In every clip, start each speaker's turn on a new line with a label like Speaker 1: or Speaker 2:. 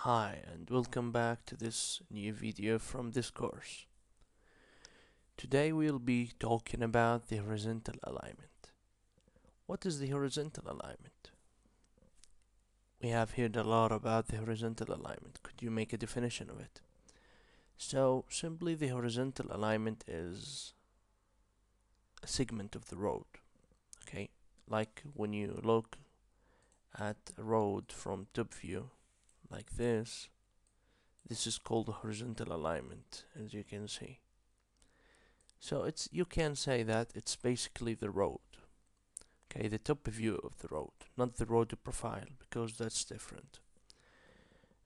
Speaker 1: Hi and welcome back to this new video from this course. Today we'll be talking about the horizontal alignment. What is the horizontal alignment? We have heard a lot about the horizontal alignment. Could you make a definition of it? So simply the horizontal alignment is a segment of the road, okay? Like when you look at a road from top view like this is called the horizontal alignment, as you can see. So you can say that it's basically the road. Okay, the top view of the road, not the road profile, because that's different.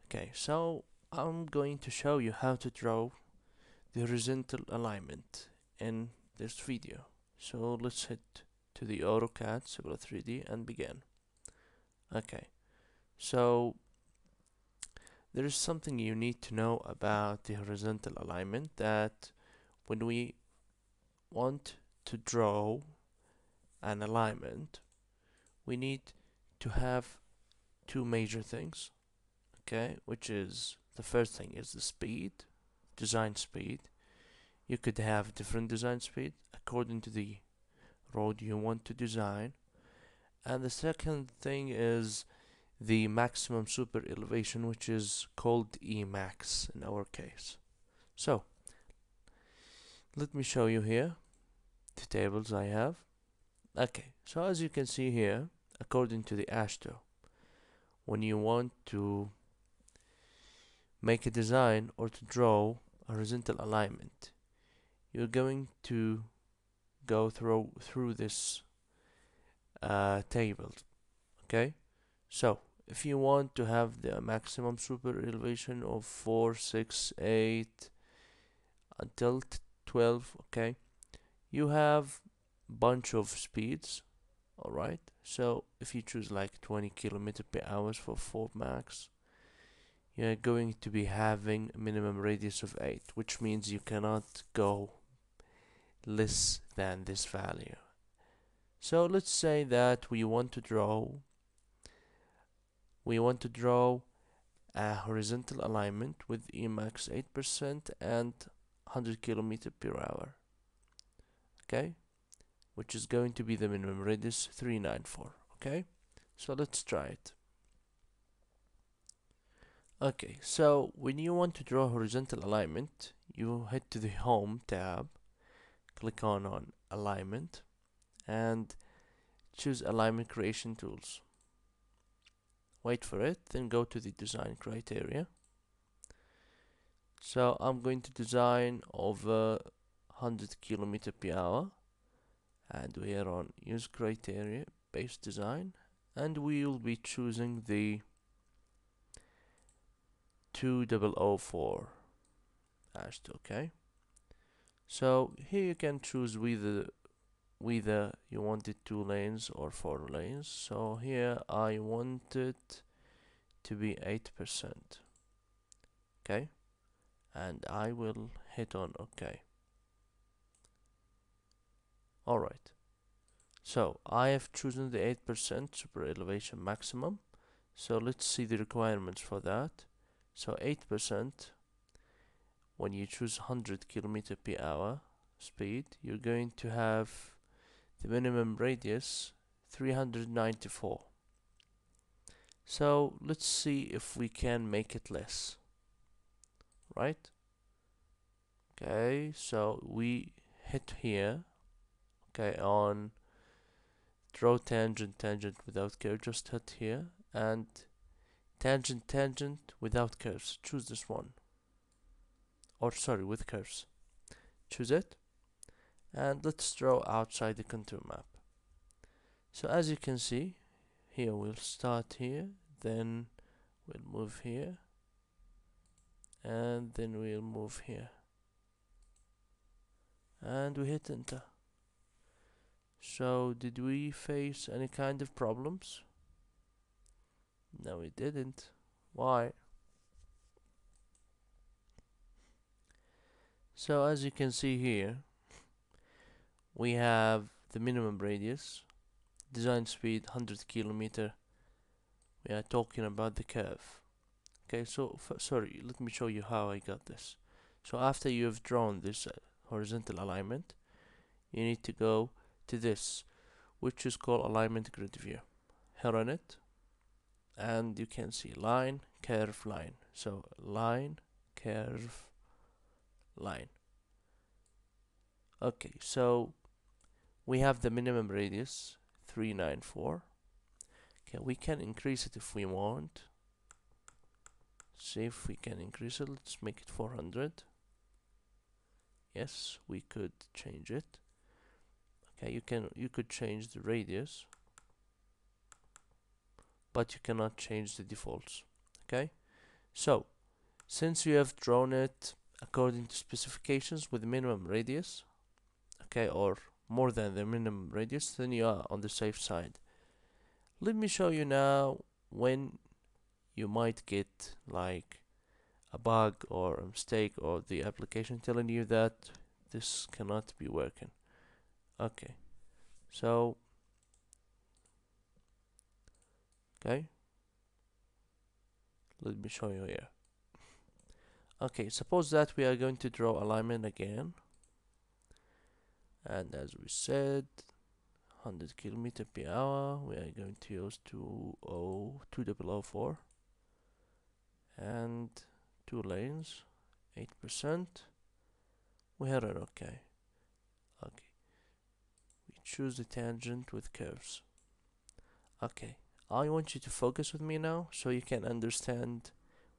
Speaker 1: Okay, so I'm going to show you how to draw the horizontal alignment in this video. So let's head to the Autocad Civil 3D and begin. Okay, so there is something you need to know about the horizontal alignment, that when we want to draw an alignment, we need to have two major things, okay, which is the first thing is the speed, design speed. You could have different design speed according to the road you want to design. And the second thing is the maximum super elevation, which is called Emax in our case. So let me show you here the tables I have. Okay, so as you can see here, according to the ASHTO, when you want to make a design or to draw a horizontal alignment, you're going to go through this table. Okay, so if you want to have the maximum super elevation of 4, 6, 8 until 12, okay, you have bunch of speeds. Alright, so if you choose like 20 kilometers per hour for 4 max, you're going to be having a minimum radius of 8, which means you cannot go less than this value. So let's say that we want to draw a horizontal alignment with Emax 8% and 100 kilometers per hour, okay, which is going to be the minimum radius 394. Okay, so let's try it. Okay, so when you want to draw horizontal alignment, you head to the Home tab, click on Alignment, and choose Alignment Creation Tools. Wait for it, then go to the Design Criteria. So I'm going to design over 100 kilometers per hour, and we are on Use Criteria, Base Design, and we will be choosing the 2004 hashed. Okay, so here you can choose whether you wanted 2 lanes or 4 lanes. So here I want it to be 8%. Okay, and I will hit on OK. Alright, so I have chosen the 8% super elevation maximum. So let's see the requirements for that. So 8%, when you choose 100 kilometers per hour speed, you're going to have the minimum radius 394. So let's see if we can make it less, right? Okay, so we hit here, okay, on draw tangent without curve, just hit here, and tangent without curves, choose this one, or sorry, with curves, choose it, and let's draw outside the contour map. So as you can see here, we'll start here, then we'll move here, and then we'll move here, and we hit enter. So did we face any kind of problems? No, we didn't. Why? So as you can see here, we have the minimum radius, design speed 100 kilometer. We are talking about the curve. Okay, so sorry, let me show you how I got this. So after you've drawn this horizontal alignment, you need to go to this, which is called alignment grid view. Hit on it, and you can see line, curve, line. So line, curve, line. Okay, so we have the minimum radius 394. Okay, we can increase it if we want. See if we can increase it. Let's make it 400. Yes, we could change it. Okay, you could change the radius, but you cannot change the defaults. Okay, so since you have drawn it according to specifications with minimum radius, okay, or more than the minimum radius, then you are on the safe side. Let me show you now when you might get like a bug or a mistake or the application telling you that this cannot be working. Okay, so okay, let me show you here. Okay, suppose that we are going to draw alignment again, and as we said, 100 kilometer per hour, we are going to use 2004 and 2 lanes, 8%. We hit it. Okay, okay, we choose the tangent with curves. Okay, I want you to focus with me now so you can understand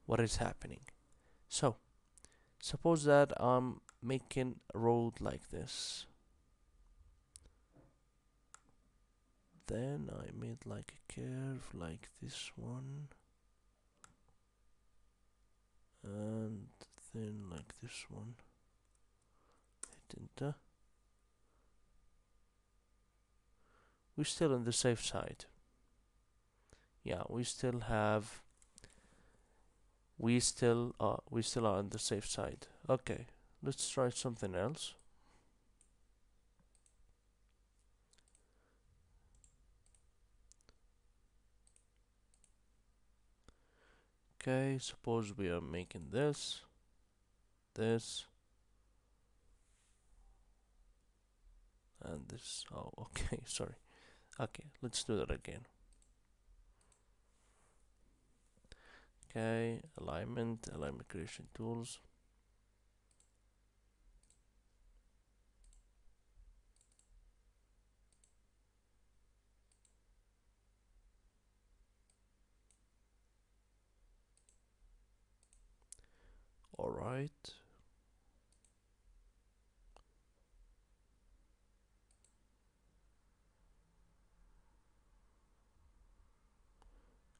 Speaker 1: what is happening. So suppose that I'm making a road like this, then I made like a curve like this one, and then like this one. Hit enter. We're still on the safe side. Yeah, we still are on the safe side. Okay, let's try something else. Okay, suppose we are making this, and this. Oh, okay, sorry. Okay, let's do that again. Okay, alignment creation tools. All right.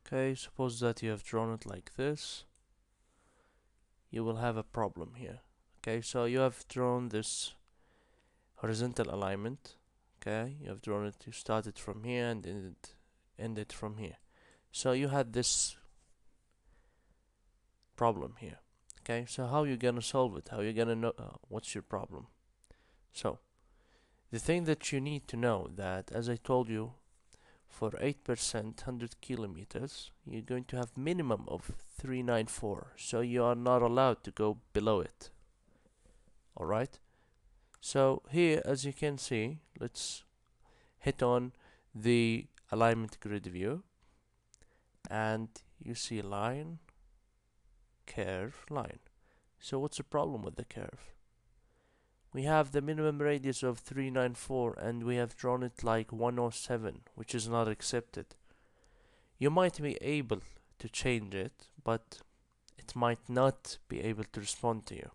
Speaker 1: Okay, suppose that you have drawn it like this. You will have a problem here. Okay, so you have drawn this horizontal alignment. Okay, you have drawn it, you started from here and ended from here. So you had this problem here. Okay, so how you gonna solve it? How you gonna know what's your problem? So the thing that you need to know that, as I told you, for 8%, 100 kilometers, you're going to have minimum of 394. So you are not allowed to go below it. Alright? So here, as you can see, let's hit on the alignment grid view. And you see line, curve, line. So what's the problem with the curve? We have the minimum radius of 394 and we have drawn it like 107, which is not accepted. You might be able to change it, but it might not be able to respond to you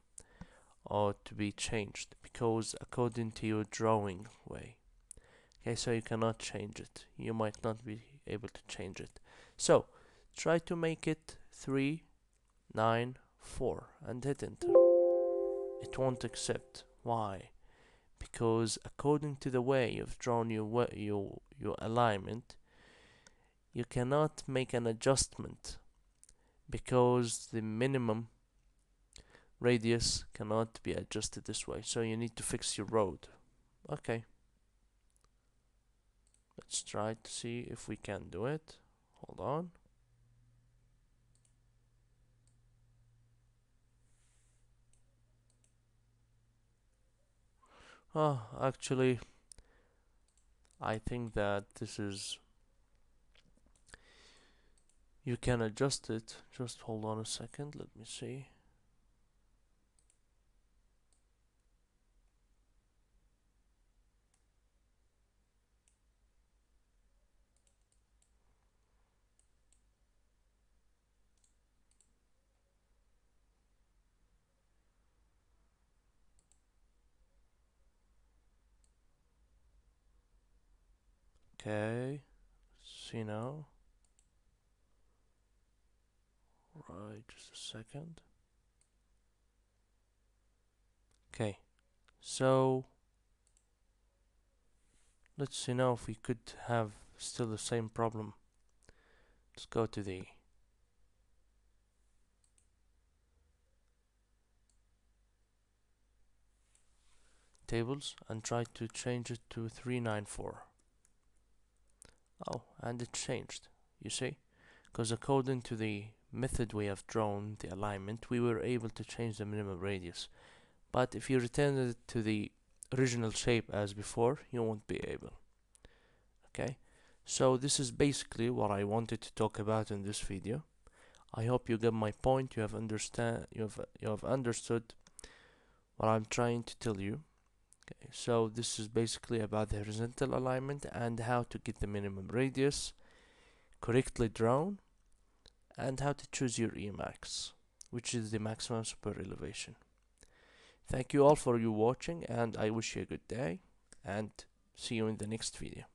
Speaker 1: or to be changed because according to your drawing way. Okay, so you cannot change it. You might not be able to change it. So try to make it 394 and hit enter. It won't accept. Why? Because according to the way you've drawn your alignment, you cannot make an adjustment because the minimum radius cannot be adjusted this way. So you need to fix your road. Okay. Let's try to see if we can do it. Hold on. Actually, I think that this is, you can adjust it. Just hold on a second, let me see. Okay, see now. Right, just a second. Okay, so let's see now if we could have still the same problem. Let's go to the tables and try to change it to 394. Oh, and it changed, you see? Because according to the method we have drawn, the alignment, we were able to change the minimum radius. But if you return it to the original shape as before, you won't be able. Okay? So this is basically what I wanted to talk about in this video. I hope you get my point. You have understood what I'm trying to tell you. Okay, so this is basically about the horizontal alignment and how to get the minimum radius correctly drawn and how to choose your Emax, which is the maximum super elevation. Thank you all for your watching, and I wish you a good day, and see you in the next video.